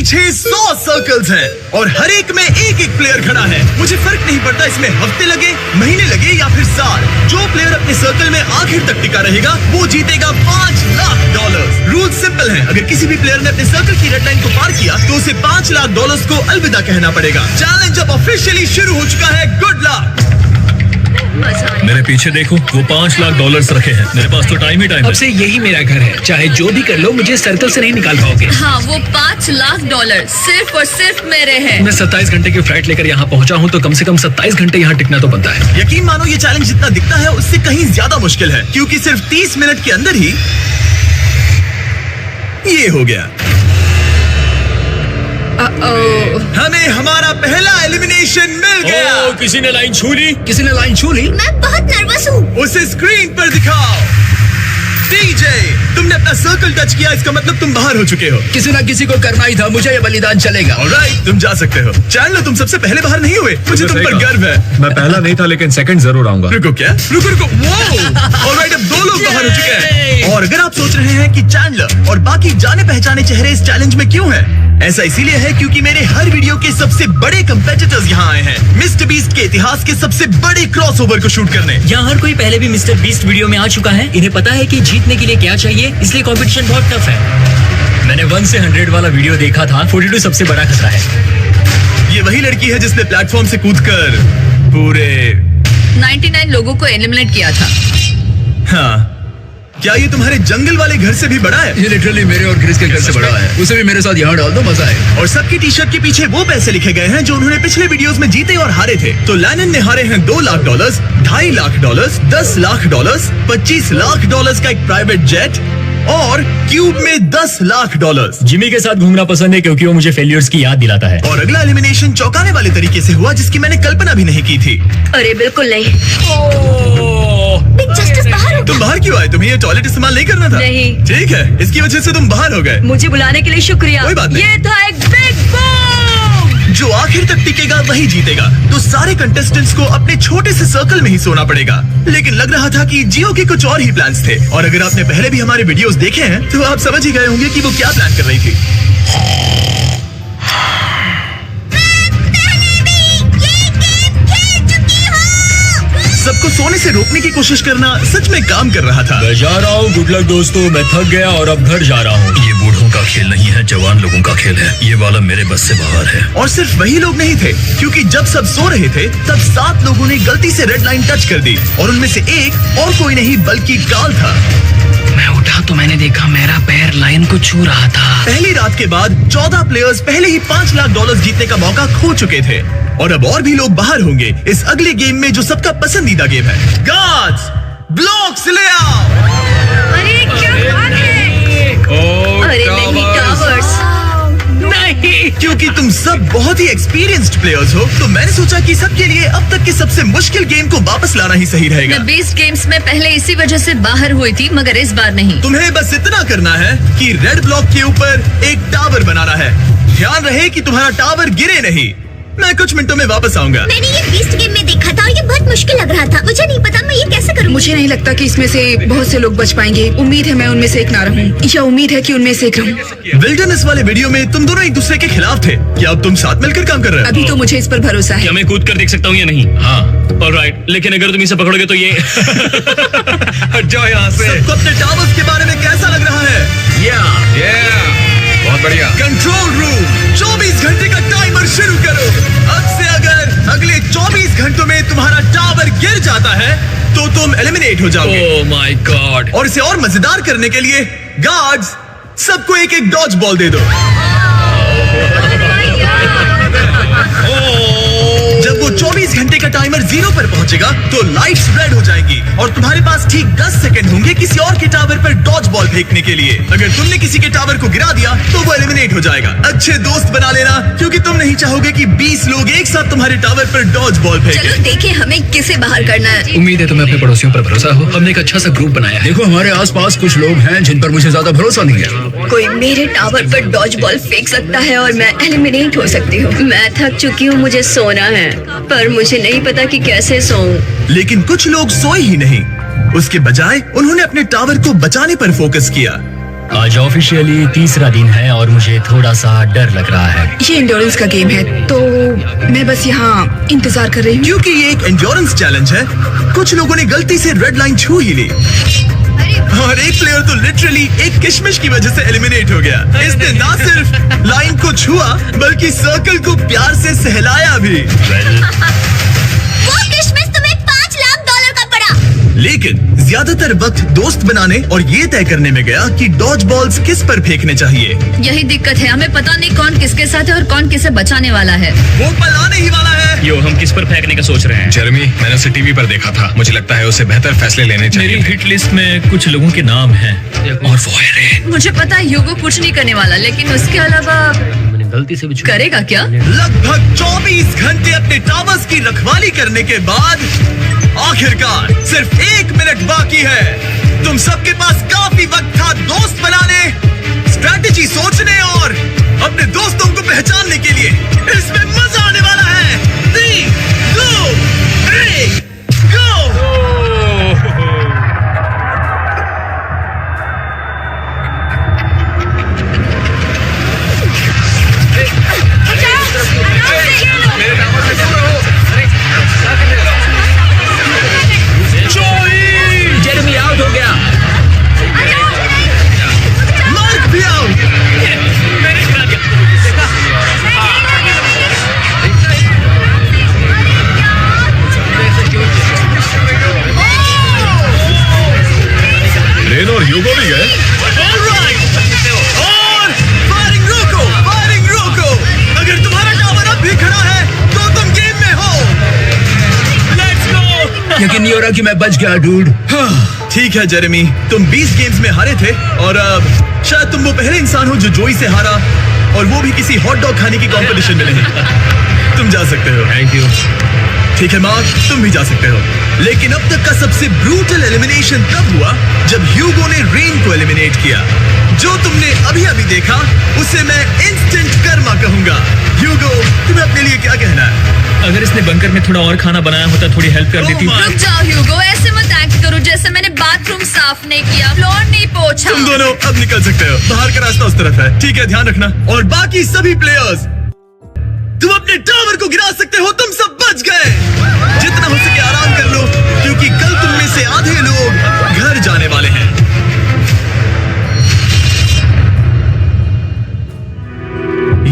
पीछे 100 सर्कल्स हैं और हर एक में एक एक प्लेयर खड़ा है। मुझे फर्क नहीं पड़ता इसमें हफ्ते लगे, महीने लगे या फिर साल। जो प्लेयर अपने सर्कल में आखिर तक टिका रहेगा वो जीतेगा $5 लाख। रूल सिंपल है, अगर किसी भी प्लेयर ने अपने सर्कल की रेड लाइन को पार किया तो उसे $5 लाख को अलविदा कहना पड़ेगा। चैलेंज अब ऑफिशियली शुरू हो चुका है। Good luck. मेरे पीछे देखो, वो $5 लाख रखे हैं। मेरे पास तो टाइम ही टाइम है। अब से यही मेरा घर है, चाहे जो भी कर लो मुझे सर्कल से नहीं निकाल पाओगे। हाँ, वो $5 लाख सिर्फ और सिर्फ मेरे हैं। मैं 27 घंटे की फ्लाइट लेकर यहाँ पहुँचा हूँ तो कम से कम 27 घंटे यहाँ टिकना तो बनता है। यकीन मानो ये चैलेंज जितना दिखता है उससे कहीं ज्यादा मुश्किल है, क्योंकि सिर्फ 30 मिनट के अंदर ही ये हो गया। हमें हमारा पहला एलिमिनेशन मिल गया। किसी ने लाइन छू ली। किसी ने लाइन छू ली। मैं बहुत नर्वस हूँ। उसे स्क्रीन पर दिखाओ। डीजे, तुमने अपना सर्कल टच किया, इसका मतलब तुम बाहर हो चुके हो। किसी ना किसी को करना ही था, मुझे ये बलिदान चलेगा। ऑलराइट, तुम जा सकते हो। चैनल, तुम सबसे पहले बाहर नहीं हुए, मुझे तुम पर गर्व है। मैं पहला नहीं था लेकिन सेकंड जरूर आऊंगा। रुको क्या? रुको। ऑलराइट, अब 2 लोग बाहर हो चुके हैं। और अगर आप सोच रहे हैं कि चैंडलर और बाकी जाने पहचाने चेहरे इस चैलेंज में क्यों हैं, ऐसा इसीलिए है क्योंकि मेरे हर वीडियो के सबसे बड़े कंपेटिटर्स यहाँ आए हैं मिस्टर बीस्ट के इतिहास के सबसे बड़े क्रॉसओवर को शूट करने। यहाँ हर कोई पहले भी मिस्टर बीस्ट वीडियो में आ चुका है। इन्हें पता है कि जीतने के लिए क्या चाहिए, इसलिए कंपटीशन बहुत टफ है। मैंने 1 से 100 वाला वीडियो देखा था। 42 सबसे बड़ा खतरा है। ये वही लड़की है जिसने प्लेटफॉर्म से कूदकर पूरे 99 लोगों को एलिमिनेट किया था। हाँ, क्या ये तुम्हारे जंगल वाले घर से भी बड़ा है? ये लिटरली मेरे और क्रिस के घर से बड़ा है। उसे भी मेरे साथ यहाँ डाल दो, मजा आए। और सबकी टी शर्ट के पीछे वो पैसे लिखे गए हैं जो उन्होंने पिछले वीडियोस में जीते और हारे थे। तो लैनन ने हारे हैं $2 लाख, $2.5 लाख, $10 लाख, $25 लाख का एक प्राइवेट जेट और क्यूब में $10 लाख। जिमी के साथ घूमना पसंद है क्योंकि वो मुझे फेलियर्स की याद दिलाता है। और अगला एलिमिनेशन चौंकाने वाले तरीके से हुआ जिसकी मैंने कल्पना भी नहीं की थी। अरे बिल्कुल नहीं। बिग जस्टिस बाहर हो। तुम बाहर क्यों आए? तुम्हें ये टॉयलेट इस्तेमाल नहीं करना था? नहीं। ठीक है, इसकी वजह से तुम बाहर हो गए। मुझे बुलाने के लिए शुक्रिया। कोई बात नहीं। ये था एक बिग बूम। जो आखिर तक टिकेगा वही जीतेगा। तो सारे कंटेस्टेंट्स को अपने छोटे से सर्कल में ही सोना पड़ेगा। लेकिन लग रहा था कि जियो के कुछ और ही प्लान्स थे। और अगर आपने पहले भी हमारे वीडियोस देखे हैं तो आप समझ ही गए होंगे कि वो क्या प्लान कर रही थी। सबको सोने से रोकने की कोशिश करना सच में काम कर रहा था। मैं जा रहा हूँ, गुड लक दोस्तों। मैं थक गया और अब घर जा रहा हूँ। ये बूढ़ों का खेल नहीं है, जवान लोगों का खेल है। ये वाला मेरे बस से बाहर है। और सिर्फ वही लोग नहीं थे, क्योंकि जब सब सो रहे थे तब 7 लोगों ने गलती से रेड लाइन टच कर दी और उनमें से एक और कोई नहीं बल्कि काल था। मैं उठा तो मैंने देखा मेरा पैर लाइन को छू रहा था। पहली रात के बाद 14 प्लेयर्स पहले ही $5 लाख जीतने का मौका खो चुके थे और अब और भी लोग बाहर होंगे इस अगले गेम में जो सबका पसंदीदा गेम है। गार्ड्स, ब्लॉक्स ले आओ। अरे क्या बात है? अरे नहीं, टावर्स नहीं। क्योंकि तुम सब बहुत ही एक्सपीरियंस्ड प्लेयर्स हो तो मैंने सोचा कि सबके लिए अब तक के सबसे मुश्किल गेम को वापस लाना ही सही रहेगा। मैं 20 गेम्स में पहले इसी वजह से बाहर हुई थी, मगर इस बार नहीं। तुम्हें बस इतना करना है कि रेड ब्लॉक के ऊपर एक टावर बनाना है। ध्यान रहे कि तुम्हारा टावर गिरे नहीं। मैं कुछ मिनटों में वापस आऊंगा। मैंने ये बीस्ट गेम में देखा था और ये बहुत मुश्किल लग रहा था। मुझे नहीं पता मैं ये कैसे करूँ। मुझे नहीं लगता कि इसमें से बहुत से लोग बच पाएंगे। उम्मीद है मैं उनमें से एक ना रहूं, या उम्मीद है कि उनमें से एक रहूं। विल्डरनेस वाले वीडियो में तुम दोनों एक दूसरे के खिलाफ थे। क्या अब तुम साथ मिलकर काम कर रहे हो? अभी तो मुझे इस पर भरोसा है। क्या मैं कूद कर देख सकता हूँ या नहीं? हाँ, ऑलराइट। लेकिन अगर तुम इसे पकड़ोगे तो ये हट जाओ यहाँ से। सबको अपने टावर्स के बारे में कैसा लग रहा है? बहुत बढ़िया। कंट्रोल रूम, 24 घंटे का टाइमर शुरू करो। अब से अगर अगले 24 घंटों में तुम्हारा टावर गिर जाता है तो तुम एलिमिनेट हो जाओगे। ओह माय गॉड। और इसे और मजेदार करने के लिए गार्ड्स सबको एक एक डॉज बॉल दे दो। जब वो 24 घंटे का टाइमर 0 पर पहुंचेगा तो लाइट्स रेड हो जाएंगी और तुम्हारे पास ठीक 10 सेकंड होंगे किसी और के टावर पर डॉज बॉल फेंकने के लिए। अगर तुमने किसी के टावर को गिरा दिया तो वो एलिमिनेट हो जाएगा। अच्छे दोस्त बना लेना क्योंकि तुम नहीं चाहोगे कि 20 लोग एक साथ तुम्हारे टावर पर डॉज बॉल फेंके। चलो देखें हमें किसे बाहर करना है। उम्मीद है तुम्हें अपने पड़ोसियों पर भरोसा हो। हमने एक अच्छा सा ग्रुप बनाया है। देखो हमारे आसपास कुछ लोग हैं जिन पर मुझे ज्यादा भरोसा नहीं है। कोई मेरे टावर पर डॉज बॉल फेंक सकता है और मैं एलिमिनेट हो सकती हूँ। मैं थक चुकी हूँ, मुझे सोना है, पर मुझे नहीं पता कि कैसे सोऊं। लेकिन कुछ लोग सोए ही नहीं, उसके बजाय उन्होंने अपने टावर को बचाने पर फोकस किया। आज ऑफिशियली तीसरा दिन है और मुझे थोड़ा सा डर लग रहा है। ये इंडोरेंस का गेम है तो मैं बस यहाँ इंतजार कर रही हूँ। क्योंकि ये एक एंड्योरेंस चैलेंज है, कुछ लोगों ने गलती से रेड लाइन छू ही ली और एक प्लेयर तो लिटरली एक किशमिश की वजह से एलिमिनेट हो गया। इसने ना सिर्फ लाइन को छुआ बल्कि सर्कल को प्यार से सहलाया भी। वो किशमिश तुम्हें $5 लाख का पड़ा। लेकिन ज्यादातर वक्त दोस्त बनाने और ये तय करने में गया कि डॉज बॉल्स किस पर फेंकने चाहिए। यही दिक्कत है, हमें पता नहीं कौन किसके साथ है और कौन किसे बचाने वाला है। वो पल आने ही वाला है। यो, हम किस पर फेंकने का सोच रहे हैं? जेरेमी, मैंने उसे टीवी पर देखा था। मुझे लगता है उसे बेहतर फैसले लेने मेरी चाहिए। हिट लिस्ट में कुछ लोगों के नाम हैं और वो है रे। मुझे पता है ह्यूगो कुछ नहीं करने वाला, लेकिन उसके अलावा मैंने गलती से भी छू- करेगा क्या? लगभग 24 घंटे अपने टावर्स की रखवाली करने के बाद आखिरकार सिर्फ 1 मिनट बाकी है। तुम सबके पास काफी वक्त था दोस्त बनाने, स्ट्रैटेजी सोचने और अपने दोस्तों को पहचानने के लिए। इसमें मजा आने वाला है। 3, 2, 1, गो! जेरेमी आउट हो गया। मार्क भी आउट। रेन और ह्यूगो भी गए। Alright! और फायरिंग रोको, फायरिंग रोको। अगर तुम्हारा टावर अब भी खड़ा है तो तुम गेम में हो। Let's go! यकीन नहीं हो रहा कि मैं बच गया डूड। ठीक है जेरेमी, तुम 20 गेम्स में हारे थे और अब शायद तुम वो पहले इंसान हो जो जोई से हारा, और वो भी किसी हॉट डॉग खाने की कंपटीशन में नहीं। तुम जा सकते हो। Thank you. ठीक है मार्क, तुम भी जा सकते हो। लेकिन अब तक का सबसे ब्रूटल एलिमिनेशन तब हुआ जब ह्यूगो ने रेन को एलिमिनेट किया। जो तुमने अभी अभी देखा उसे मैं इंस्टेंट कर्मा कहूंगा। ह्यूगो, तुम्हें अपने लिए क्या कहना है? अगर इसने बंकर में थोड़ा और खाना बनाया होता थोड़ी हेल्प कर देती। Oh my- रुक जाओ ह्यूगो, ऐसे मत एक्ट करो जैसे मैंने बाथरूम साफ नहीं किया, फ्लोर नहीं पोंछा। तुम दोनों अब निकल सकते हो। बाहर का रास्ता उस तरफ है। ठीक है, ध्यान रखना। और बाकी सभी प्लेयर्स, तुम अपने टावर को गिरा सकते हो। तुम सब बच गए। जितना हो सके आराम कर लो क्योंकि कल तुम में से आधे लोग घर जाने वाले हैं।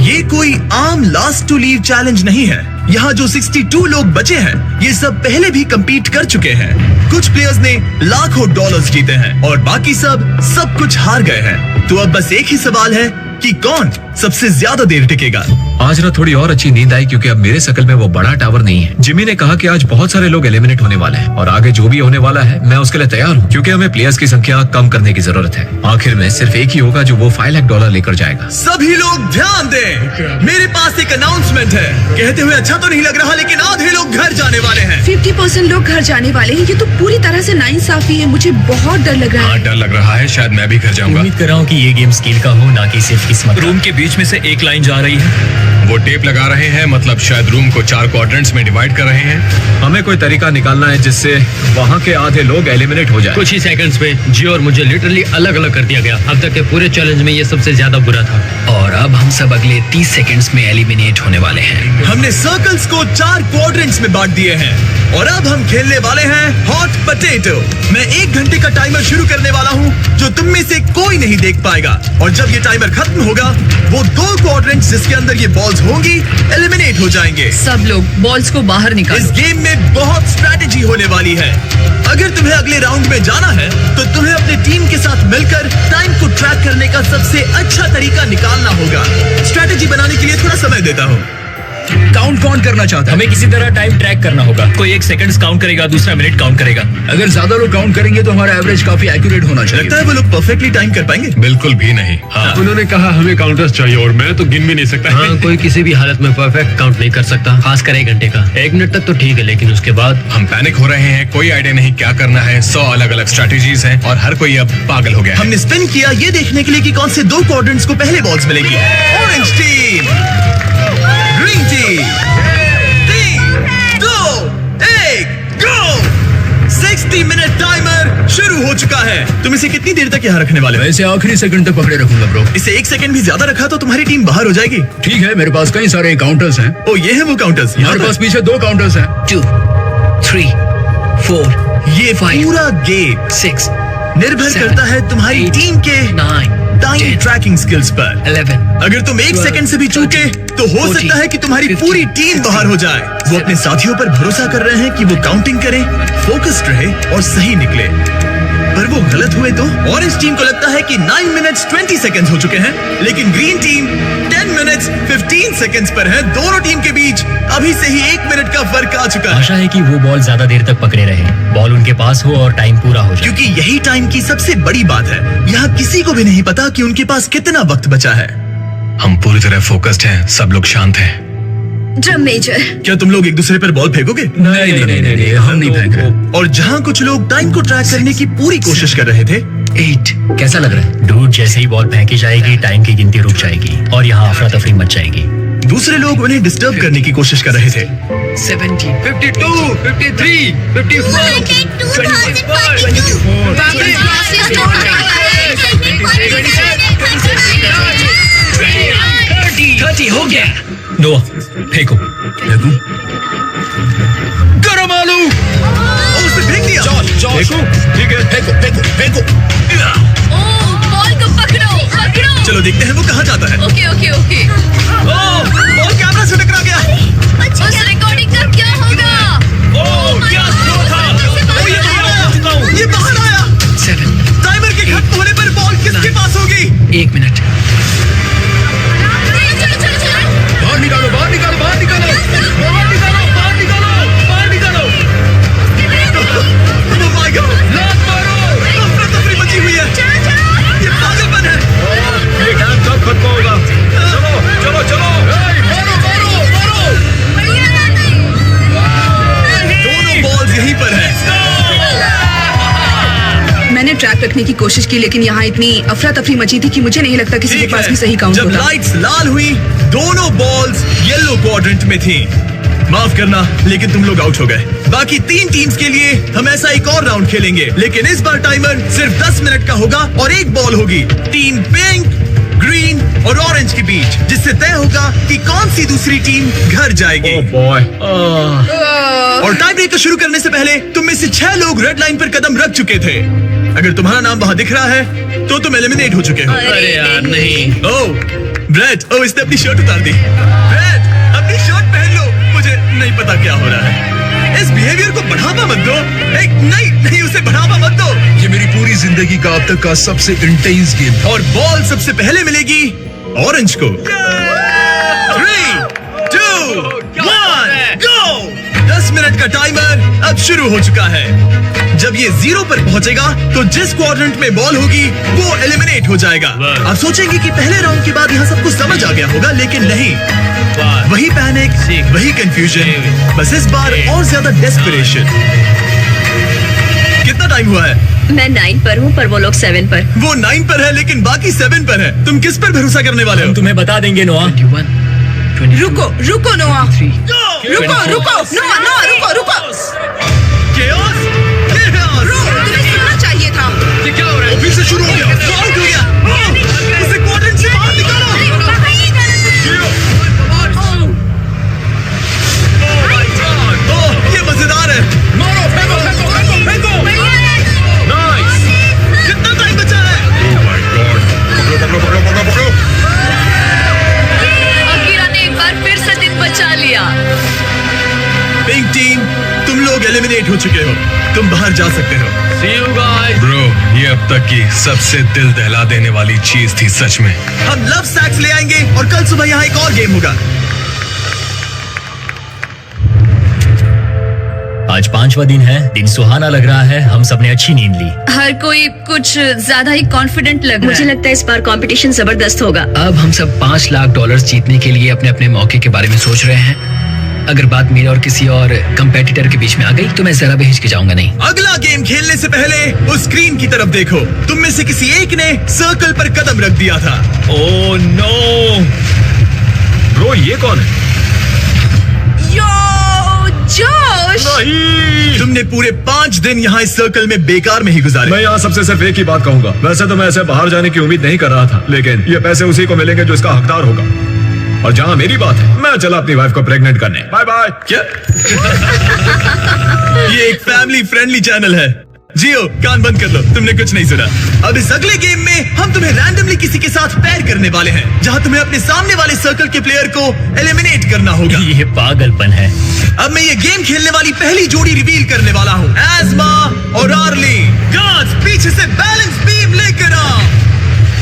ये कोई आम लास्ट टू लीव चैलेंज नहीं है। यहाँ जो 62 लोग बचे हैं ये सब पहले भी compete कर चुके हैं। कुछ प्लेयर्स ने लाखों डॉलर्स जीते हैं और बाकी सब कुछ हार गए हैं। तो अब बस एक ही सवाल है कि कौन सबसे ज्यादा देर टिकेगा। आज ना थोड़ी और अच्छी नींद आई क्योंकि अब मेरे सर्कल में वो बड़ा टावर नहीं है। जिमी ने कहा कि आज बहुत सारे लोग एलिमिनेट होने वाले हैं और आगे जो भी होने वाला है मैं उसके लिए तैयार हूँ क्योंकि हमें प्लेयर्स की संख्या कम करने की जरूरत है। आखिर में सिर्फ एक ही होगा जो वो $5 लाख लेकर जाएगा। सभी लोग ध्यान दें, मेरे पास एक अनाउंसमेंट है। कहते हुए अच्छा तो नहीं लग रहा, लेकिन आधे लोग घर जाने वाले हैं। 50% लोग घर जाने वाले हैं। ये तो पूरी तरह से नाइंसाफी है। मुझे बहुत डर लग रहा हाँ, है। डर लग रहा है। शायद मैं भी घर जाऊंगा। उम्मीद कर रहा हूँ कि ये गेम स्किल का हो, ना कि सिर्फ किस्मत। रूम के बीच में से एक लाइन जा रही है। वो टेप लगा रहे हैं, मतलब शायद रूम को 4 क्वाड्रेंट्स में डिवाइड कर रहे हैं। हमें कोई तरीका निकालना है जिससे वहाँ के आधे लोग एलिमिनेट हो जाए। कुछ ही सेकंड्स में जियो और मुझे लिटरली अलग अलग कर दिया गया। अब तक के पूरे चैलेंज में ये सबसे ज्यादा बुरा था। और अब हम सब अगले 30 सेकंड्स में एलिमिनेट होने वाले हैं। हमने सर्कल्स को 4 क्वाड्रेंट्स में बांट दिए हैं और अब हम खेलने वाले हैं हॉट पोटैटो। मैं 1 घंटे का टाइमर शुरू करने वाला हूँ जो तुम में से कोई नहीं देख पाएगा, और जब ये टाइमर खत्म होगा वो 2 क्वाड्रेंट्स जिसके अंदर ये बॉल्स होंगी एलिमिनेट हो जाएंगे। सब लोग बॉल्स को बाहर निकालो। इस गेम में बहुत स्ट्रैटेजी होने वाली है। अगर तुम्हें अगले राउंड में जाना है तो तुम्हें अपने टीम के साथ मिलकर टाइम को ट्रैक करने का सबसे अच्छा तरीका निकालना होगा। स्ट्रैटेजी बनाने के लिए थोड़ा समय देता हूँ। काउंट कौन करना चाहता है? हमें किसी तरह टाइम ट्रैक करना होगा। कोई 1 सेकंड्स काउंट करेगा, दूसरा मिनट काउंट करेगा। अगर ज्यादा लोग काउंट करेंगे तो हमारा एवरेज काफी एक्यूरेट होना चाहिए। लगता है वो लोग परफेक्टली टाइम कर पाएंगे। बिल्कुल भी नहीं। हाँ, उन्होंने कहा हमें काउंटर्स चाहिए और मैं तो गिन भी नहीं सकता। हाँ, कोई किसी भी हालत में परफेक्ट काउंट नहीं कर सकता, खासकर 1 घंटे का। 1 मिनट तक तो ठीक है, लेकिन उसके बाद हम पैनिक हो रहे हैं। कोई आइडिया नहीं क्या करना है। 100 अलग अलग स्ट्रैटेजीज हैं और हर कोई अब पागल हो गया है। हमने स्पिन किया ये देखने के लिए कि कौन से 2 क्वाड्रेंट्स को पहले बॉल्स मिलेगी। ऑरेंज टीम, ग्रीन टीम, 3, 2, 1, गो! 60 मिनट टाइमर शुरू हो चुका है। तुम इसे कितनी देर तक यहाँ रखने वाले हो? मैं इसे आखिरी सेकंड तक पकड़े रखूंगा ब्रो। इसे 1 सेकंड भी ज्यादा रखा तो तुम्हारी टीम बाहर हो जाएगी। ठीक है, मेरे पास कई सारे काउंटर्स हैं। ओ ये है वो काउंटर्स। हमारे पास पीछे 2 काउंटर्स हैं। 2, 3, 4, ये 5, पूरा गेम 6, निर्भर 7, करता है तुम्हारी 8, टीम के 9, टाइम 10, ट्रैकिंग स्किल्स पर। 11। अगर तुम 1 सेकंड से भी चूके तो हो 40, सकता है कि तुम्हारी 50, पूरी टीम बाहर हो जाए। वो अपने साथियों पर भरोसा कर रहे हैं कि वो काउंटिंग करे, फोकस्ड रहे और सही निकले, पर वो गलत हुए तो? ऑरेंज टीम को लगता है कि 9 मिनट्स 20 सेकंड्स हो चुके हैं, लेकिन ग्रीन टीम 10 मिनट्स 15 सेकंड्स पर है। दोनों टीम के बीच अभी से ही 1 मिनट का फर्क आ चुका है। आशा है कि वो बॉल ज्यादा देर तक पकड़े रहे, बॉल उनके पास हो और टाइम पूरा हो जाए। क्योंकि यही टाइम की सबसे बड़ी बात है। यहाँ किसी को भी नहीं पता कि उनके पास कितना वक्त बचा है। हम पूरी तरह फोकस्ड हैं, सब लोग शांत हैं। ड्रम मेजर, क्या तुम लोग एक दूसरे पर बॉल फेंकोगे? नहीं, हम नहीं फेंक रहे। और जहाँ कुछ लोग टाइम को ट्रैक करने की पूरी कोशिश कर रहे थे, 8। कैसा लग रहा है? डूड, जैसे ही बॉल फेंकी जाएगी टाइम की गिनती रुक जाएगी और यहाँ अफरा तफरी मच जाएगी। दूसरे लोग उन्हें डिस्टर्ब करने की कोशिश कर रहे थे। 70, 52, 53, 54, 30 हो गया। नोआ फेंको। देखो, गरम आलू। ओ, उसे फेंक दिया। फेंको। ठीक है, फेंको। बॉल को पकड़ो। चलो देखते हैं वो कहाँ जाता है। ओके। ओ, बॉल कैमरा से टकरा गया। उस रिकॉर्डिंग का क्या होगा? ये बाहर आया। 7, टाइमर के खत्म होने पर बॉल किसके पास होगी? 1 मिनट। बाहर निकालो। Oh my God! अफरा-तफरी मची हुई है। ये पागलपन है। ये टाइम कब खत्म होगा? चलो। दोनों बॉल्स यहीं पर है। मैंने ट्रैक रखने की कोशिश की, लेकिन यहाँ इतनी अफरा तफरी मची थी कि मुझे नहीं लगता किसी के ठीक पास है। भी सही काउंट जब होगा। लाइट्स लाल हुई, दोनों बॉल्स येलो क्वाड्रेंट में थी। माफ करना, लेकिन तुम लोग आउट हो गए। बाकी 3 टीम्स के लिए हम ऐसा एक और राउंड खेलेंगे, लेकिन इस बार टाइमर सिर्फ 10 मिनट का होगा और एक बॉल होगी टीम पिंक, ग्रीन और ऑरेंज के बीच, जिससे तय होगा कि कौन सी दूसरी टीम घर जाएगी। बॉय। और टाई ब्रेकर शुरू करने से पहले तुम में से 6 लोग रेड लाइन पर कदम रख चुके थे। अगर तुम्हारा नाम वहां दिख रहा है तो तुम एलिमिनेट हो चुके हो। अरे यार नहीं। ब्रेट, इसने अपनी शर्ट उतार दी। ब्रेट, अपनी शर्ट पहन लो। मुझे नहीं पता क्या हो रहा है। इस बिहेवियर को बढ़ावा मत दो। नहीं, उसे बढ़ावा मत दो। ये मेरी पूरी जिंदगी का अब तक का सबसे इंटेंस गेम था। और बॉल सबसे पहले मिलेगी ऑरेंज को। 3, 2, 1, गो! 10 मिनट का टाइमर अब शुरू हो चुका है। जब ये 0 पर पहुंचेगा तो जिस क्वाड्रेंट में बॉल होगी वो एलिमिनेट हो जाएगा। आप सोचेंगे कि पहले राउंड के बाद यहाँ सब कुछ समझ आ गया होगा, लेकिन नहीं। वही पैनिक, वही कंफ्यूजन, बस इस बार और ज्यादा डेस्परेशन। कितना टाइम हुआ है? मैं 9 पर हूँ, पर वो लोग 7 पर। वो 9 पर है, लेकिन बाकी 7 पर है। तुम किस पर भरोसा करने वाले हो? हम तुम्हें बता देंगे नोआ। 21, 22, रुको नोआ। 3, रुको। Chaos? तुम्हें सुनना चाहिए था। ये क्या हो रहा है? फिर से शुरू हो गया। आउट हो गया। उसे क्वाड्रेंट से बाहर निकालो। ये मजेदार है। कितना टाइम बचा है? पकड़ो। अकीरा ने एक बार फिर से दिन बचा लिया। पिंक टीम, तुम लोग एलिमिनेट हो चुके हो। तुम बाहर जा सकते हो। See you guys. ब्रो, ये अब तक की सबसे दिल दहला देने वाली चीज थी सच में। हम लव सैक्स ले आएंगे और कल सुबह यहाँ एक और गेम होगा। आज 5वां दिन है, दिन सुहाना लग रहा है, हम सबने अच्छी नींद ली। हर कोई कुछ ज्यादा ही कॉन्फिडेंट लग रहा है। मुझे लगता है इस बार कंपटीशन जबरदस्त होगा। अब हम सब $5 लाख जीतने के लिए अपने अपने मौके के बारे में सोच रहे हैं। अगर बात मेरे और किसी और कंपेटिटर के बीच में आ गई तो मैं जरा भी हिचकिचाऊंगा नहीं। अगला गेम खेलने से पहले उस स्क्रीन की तरफ देखो। तुम में से किसी एक ने सर्कल पर कदम रख दिया था। Oh no. ब्रो, ये कौन है? यो जोश! तुमने पूरे 5 दिन यहाँ इस सर्कल में बेकार में ही गुजारे। मैं यहाँ सबसे सिर्फ एक ही बात कहूंगा, वैसे तो मैं ऐसे बाहर जाने की उम्मीद नहीं कर रहा था, लेकिन ये पैसे उसी को मिलेंगे जो इसका हकदार होगा। और जहाँ मेरी बात है, मैं चला अपनी वाइफ को प्रेग्नेंट करने। Bye bye. क्या? ये एक फैमिली फ्रेंडली चैनल है। जियो, कान बंद कर लो, तुमने कुछ नहीं सुना। अब इस अगले गेम में हम तुम्हें रैंडमली किसी के साथ पैर करने वाले हैं, जहां तुम्हें अपने सामने वाले सर्कल के प्लेयर को एलिमिनेट करना होगा। ये पागलपन है। अब मैं ये गेम खेलने वाली पहली जोड़ी रिवील करने वाला हूँ, एज़मा और आर्ली। गार्ड्स, पीछे से बैलेंस बीम लेकर आओ।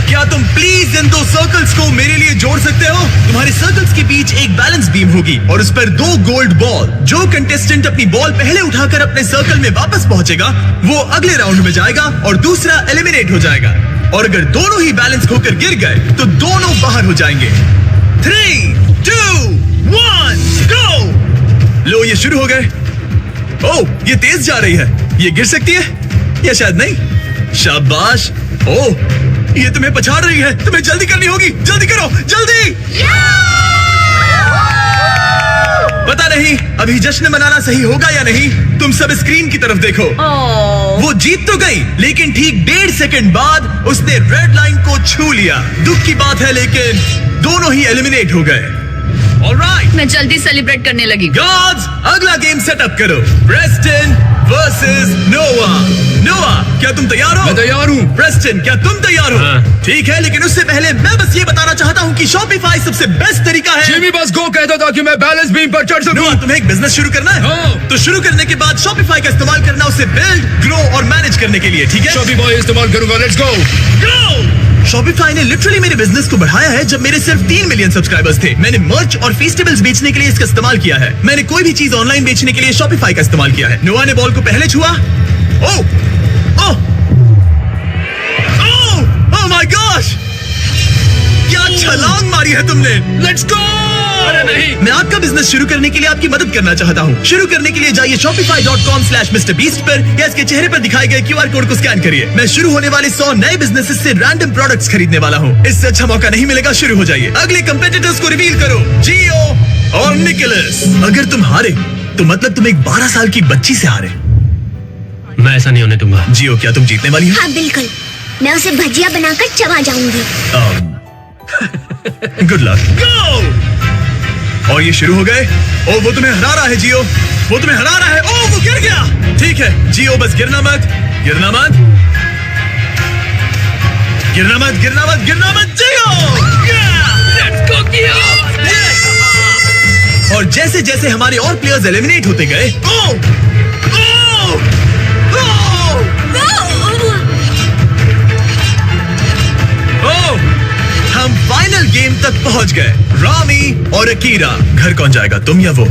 क्या तुम प्लीज इन 2 सर्कल्स को मेरे लिए जोड़ सकते हो? तुम्हारे सर्कल्स के बीच एक बैलेंस बीम होगी और उस पर 2 गोल्ड बॉल। जो कंटेस्टेंट अपनी बॉल पहले उठाकर अपने सर्कल में वापस पहुंचेगा, वो अगले राउंड में जाएगा और दूसरा एलिमिनेट हो जाएगा। और अगर दोनों ही बैलेंस होकर गिर गए तो दोनों बाहर हो जाएंगे। 3, 2, 1, गो! लो, ये शुरू हो गए। ओह, ये तेज जा रही है। ये गिर सकती है या शायद नहीं। शाबाश। ओह, ये तुम्हें पछाड़ रही है। तुम्हें जल्दी करनी होगी। जल्दी करो, जल्दी। पता नहीं अभी जश्न मनाना सही होगा या नहीं। तुम सब स्क्रीन की तरफ देखो। वो जीत तो गई, लेकिन ठीक 1.5 सेकंड बाद उसने रेड लाइन को छू लिया। दुख की बात है, लेकिन दोनों ही एलिमिनेट हो गए। ऑलराइट, मैं जल्दी सेलिब्रेट करने लगी। गार्ड्स, अगला गेम सेटअप करो। प्रेस्टन वर्सेस नोआ। नोआ, क्या तुम तैयार हो? मैं तैयार हूँ। प्रेस्टन, क्या तुम तैयार हो? हाँ। ठीक है, लेकिन उससे पहले मैं बस ये बताना चाहता हूँ कि शॉपिफाई सबसे बेस्ट तरीका है। जिमी बस गो कहता था कि मैं बैलेंस बीम पर चढ़ सकूं। नोआ, तुम्हें एक बिजनेस शुरू करना है? हाँ। तो शुरू करने के बाद शॉपिफाई का इस्तेमाल करना, उसे बिल्ड, ग्रो और मैनेज करने के लिए, ठीक है? शॉपिफाई इस्तेमाल करूंगा। Let's go. शॉपिफाई ने लिटरली मेरे बिजनेस को बढ़ाया है। जब मेरे सिर्फ 3 मिलियन सब्सक्राइबर्स थे, मैंने मर्च और फेस्टिवल्स बेचने के लिए इसका इस्तेमाल किया है। मैंने कोई भी चीज ऑनलाइन बेचने के लिए शॉपिफाई का इस्तेमाल किया है। नोआ ने बॉल को पहले छुआ। ओह, ओह, ओह, ओह माय गॉश! क्या छलांग मारी है तुमने। Let's go! अरे नहीं। मैं आपका बिजनेस शुरू करने के लिए आपकी मदद करना चाहता हूँ। शुरू करने के लिए जाइए shopify.com/MrBeast पर या इसके चेहरे पर दिखाए गए QR कोड को स्कैन करिए। मैं शुरू होने वाले 100 नए बिजनेसेस से रैंडम प्रोडक्ट्स खरीदने वाला हूँ। इससे अच्छा मौका नहीं मिलेगा। शुरू हो जाइए। अगले कंपेटिटर्स को रिवील करो, जियो और निकोलस। अगर तुम हारे तो मतलब तुम एक 12 साल की बच्ची से हारे। मैं ऐसा नहीं होने दूंगा। जियो, क्या तुम जीतने वाली हो? हाँ बिल्कुल, मैं उसे भजिया बनाकर चबा जाऊंगी। Good luck. गो! और ये शुरू हो गए। ओ, वो तुम्हें हरा रहा है जियो, वो तुम्हें हरा रहा है। ओ, वो गिर गया। ठीक है जियो, बस गिरना मत, गिरना मत, गिरना मत, गिरना मत, गिरना मत। जियो! लेट्स गो जियो! और जैसे जैसे हमारे और प्लेयर्स एलिमिनेट होते गए, ओ, ओ, ओ, ओ, हम फाइनल गेम तक पहुंच गए। रामी और अकीरा। घर कौन जाएगा, तुम या वो?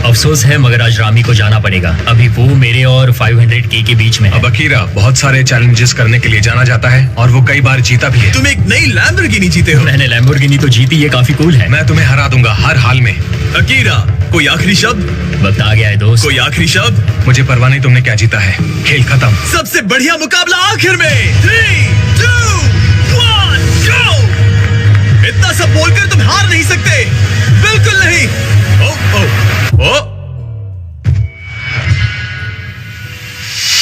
अफसोस है, मगर आज रामी को जाना पड़ेगा। अभी वो मेरे और 500K के बीच में है। अब अकीरा बहुत सारे चैलेंजेस करने के लिए जाना जाता है और वो कई बार जीता भी है। तुम एक नई लैम्बोर्गिनी जीते हो। मैंने लैम्बोर्गिनी तो जीती, ये काफी कूल है। मैं तुम्हें हरा दूंगा हर हाल में। अकीरा, कोई आखिरी शब्द? वक्त आ गया है दोस्त। कोई आखिरी शब्द? मुझे परवाह नहीं तुमने क्या जीता है। खेल खत्म। सबसे बढ़िया मुकाबला आखिर में। 3, 2, 1, गो! इतना सब बोलकर तुम हार नहीं सकते, बिल्कुल नहीं। ओ, ओ, ओ,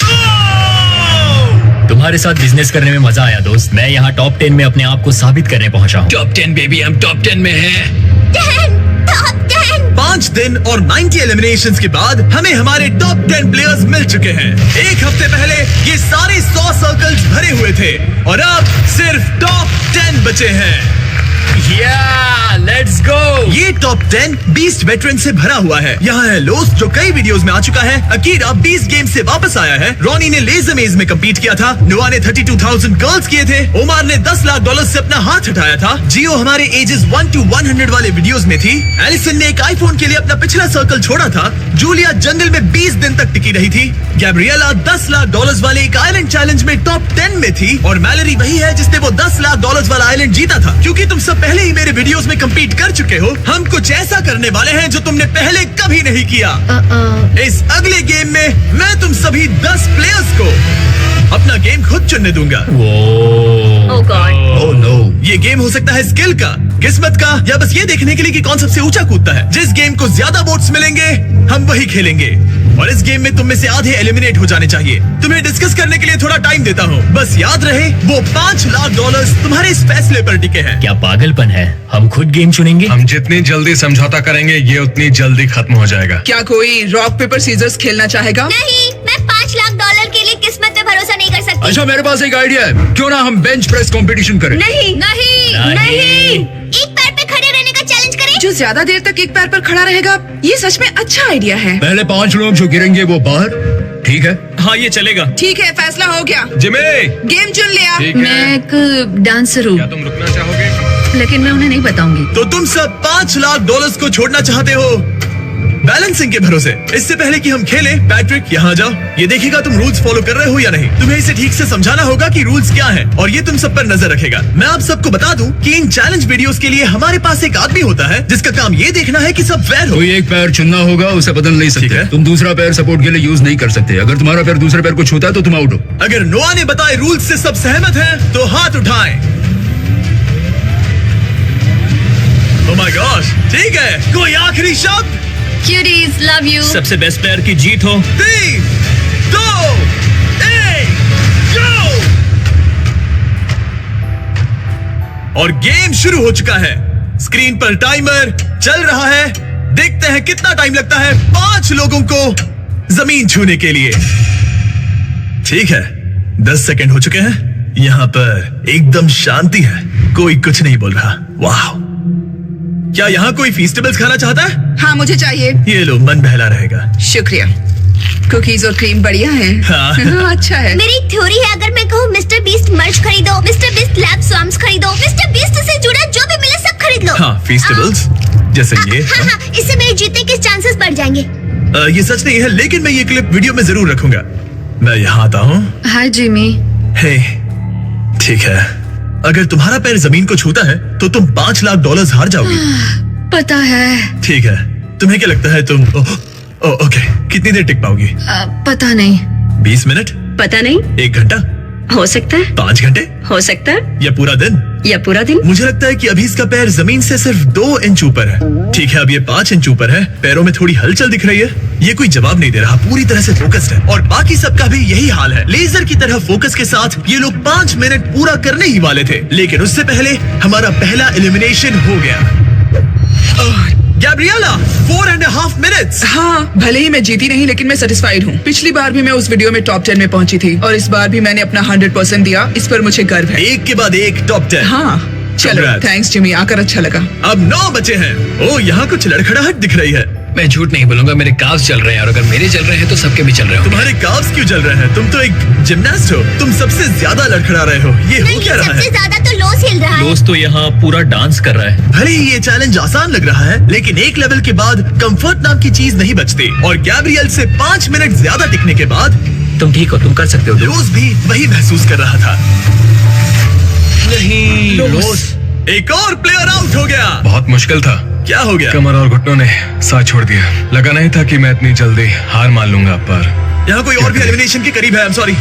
ओ! तुम्हारे साथ बिजनेस करने में मजा आया दोस्त। मैं यहाँ टॉप 10 में अपने आप को साबित करने पहुंचा हूँ। टॉप 10 बेबी, हम टॉप 10 में हैं। 5 दिन और 90 एलिमिनेशंस के बाद हमें हमारे टॉप 10 प्लेयर्स मिल चुके हैं। एक हफ्ते पहले ये सारे 100 सर्कल्स भरे हुए थे और अब सिर्फ टॉप 10 बचे हैं। Let's go. ये टॉप 10 बीस्ट वेटरन से भरा हुआ है। यहाँ है लोस्ट, जो कई वीडियोस में आ चुका है। अकीरा 20 गेम से वापस आया है। रॉनी ने लेजर मेज में कम्पीट किया था। नोआ ने 32,000 गर्ल्स किए थे। ओमार ने $10 लाख से अपना हाथ हटाया था। जियो हमारे एजेस 1 to 100 वाले वीडियोस में थी। एलिसन ने एक आईफोन के लिए अपना पिछला सर्कल छोड़ा था। जूलिया जंगल में 20 दिन तक टिकी रही थी। गैब्रिएला $10 लाख वाले एक आइलैंड चैलेंज में टॉप 10 में थी। और मैलरी वही है जिसने वो $10 लाख वाला आइलैंड जीता था। क्योंकि तुम सब पहले ही मेरे वीडियोस में कम्पीट कर चुके हो, हम कुछ ऐसा करने वाले हैं जो तुमने पहले कभी नहीं किया। इस अगले गेम में मैं तुम सभी 10 प्लेयर्स को अपना गेम खुद चुनने दूंगा। Oh god. Oh no. ये गेम हो सकता है स्किल का, किस्मत का, या बस ये देखने के लिए कि कौन सबसे ऊंचा कूदता है। जिस गेम को ज्यादा वोट्स मिलेंगे हम वही खेलेंगे, और इस गेम में तुम में से आधे एलिमिनेट हो जाने चाहिए। तुम्हें डिस्कस करने के लिए थोड़ा टाइम देता हूँ, बस याद रहे वो $5 लाख तुम्हारे इस फैसले पर टिके हैं। क्या पागलपन है? हम खुद गेम चुनेंगे? हम जितनी जल्दी समझौता करेंगे ये उतनी जल्दी खत्म हो जाएगा। क्या कोई रॉक पेपर सीजर्स खेलना चाहेगा? नहीं, मैं $5 लाख के लिए किस्मत पे भरोसा नहीं कर सकती। अच्छा मेरे पास एक आइडिया है, क्यों ना हम बेंच प्रेस कंपटीशन करें? नहीं नहीं नहीं। एक पैर पे खड़े रहने का चैलेंज करें। जो ज्यादा देर तक एक पैर पर खड़ा रहेगा, ये सच में अच्छा आइडिया है। पहले 5 लोग जो गिरेंगे वो बाहर, ठीक है? हाँ ये चलेगा। ठीक है, फैसला हो गया। जिमी, गेम चुन लिया। ठीक है। मैं एक डांसर हूँ, क्या तुम रुकना चाहोगे? लेकिन मैं उन्हें नहीं बताऊंगी। तो तुम सब $5 लाख को छोड़ना चाहते हो बैलेंसिंग के भरोसे। इससे पहले कि हम खेलें, पैट्रिक यहाँ जाओ, ये देखेगा तुम रूल्स फॉलो कर रहे हो या नहीं। तुम्हें इसे ठीक से समझाना होगा कि रूल्स क्या हैं, और ये तुम सब पर नजर रखेगा। मैं आप सबको बता दूं कि इन चैलेंज वीडियोस के लिए हमारे पास एक आदमी होता है जिसका काम ये देखना है कि सब फेयर हो। कोई एक पैर चुनना होगा, उसे बदल नहीं ठीक सकते। है। तुम दूसरा पैर सपोर्ट के लिए यूज नहीं कर सकते। अगर तुम्हारा पैर दूसरे पैर को छूता है तो तुम आउट हो। अगर नोआ ने बताए रूल्स से सब सहमत हैं तो हाथ उठाएं। ओह माय गॉश, ठीक है। कोई आखिरी शब्द? Cuties love you. सबसे बेस्ट प्लेयर की जीत हो। 3, 2, 1, go! और गेम शुरू हो चुका है। स्क्रीन पर टाइमर चल रहा है। देखते हैं कितना टाइम लगता है 5 लोगों को जमीन छूने के लिए। ठीक है, 10 सेकंड हो चुके हैं। यहाँ पर एकदम शांति है, कोई कुछ नहीं बोल रहा। वाह, क्या यहाँ कोई फीस्टेबल्स खाना चाहता है? हाँ मुझे चाहिए। ये लो, मन बहला रहेगा। शुक्रिया। कुकीज और क्रीम बढ़िया है। हाँ। हाँ, अच्छा है। मेरी थ्योरी है, अगर मैं कहूँ मिस्टर बीस्ट मर्च खरीदो, मिस्टर बीस्ट लैब स्वाम्स खरीदो, मिस्टर बीस्ट से जुड़ा जो भी मिले सब खरीद लो। हाँ, फीस्टेबल्स जैसे ये। हाँ, इससे मेरे जीतने के चांसेस बढ़ जाएंगे। ये सच नहीं है, लेकिन मैं ये क्लिप वीडियो में जरूर रखूंगा। मैं यहाँ आता हूँ। हाय जिमी। हे, ठीक है। अगर तुम्हारा पैर जमीन को छूता है तो तुम $5 लाख हार जाओगी। पता है। ठीक है, तुम्हें क्या लगता है तुम ओके कितनी देर टिक पाओगी? पता नहीं। 20 मिनट? पता नहीं, 1 घंटा? हो सकता है, 5 घंटे? हो सकता है, या पूरा दिन? या पूरा दिन। मुझे लगता है कि अभी इसका पैर जमीन से सिर्फ 2 इंच ऊपर है। ठीक है, अब ये 5 इंच ऊपर है। पैरों में थोड़ी हलचल दिख रही है। ये कोई जवाब नहीं दे रहा, पूरी तरह से फोकस्ड है। और बाकी सबका भी यही हाल है। लेजर की तरह फोकस के साथ ये लोग 5 मिनट पूरा करने ही वाले थे, लेकिन उससे पहले हमारा पहला एलिमिनेशन हो गया। Gabriela, 4.5 minutes. हाँ, भले ही मैं जीती नहीं, लेकिन मैं सेटिस्फाइड हूँ। पिछली बार भी मैं उस वीडियो में टॉप 10 में पहुंची थी, और इस बार भी मैंने अपना 100% दिया। इस पर मुझे गर्व है। एक के बाद एक टॉप 10। हाँ चलो, Congrats. थैंक्स जिमी, आकर अच्छा लगा। अब 9 बचे हैं। ओ, यहाँ कुछ लड़खड़ाहट दिख रही है। मैं झूठ नहीं बोलूंगा, मेरे काव्स चल रहे हैं, और अगर मेरे चल रहे हैं तो सबके भी चल रहे होंगे। तुम्हारे काव्स क्यों चल रहे हैं? तुम तो एक जिमनास्ट हो। तुम सबसे ज्यादा लड़खड़ा रहे हो। ये हो नहीं, क्या रहा सबसे है? ज्यादा तो लोस हिल रहा है। दोस्त तो यहाँ पूरा डांस कर रहा है। भले ही ये चैलेंज आसान लग रहा है, लेकिन एक लेवल के बाद कंफर्ट नाम की चीज नहीं बचती। और गैब्रियल से 5 मिनट ज्यादा टिकने के बाद तुम ठीक हो, तुम कर सकते हो। रोज भी वही महसूस कर रहा था। नहीं रोज एक और प्लेयर आउट हो गया। बहुत मुश्किल था। क्या हो गया? कमर और घुटनों ने साथ छोड़ दिया। लगा नहीं था कि मैं इतनी जल्दी हार मान लूंगा, पर यहाँ कोई और भी एलिमिनेशन के करीब है। I'm sorry।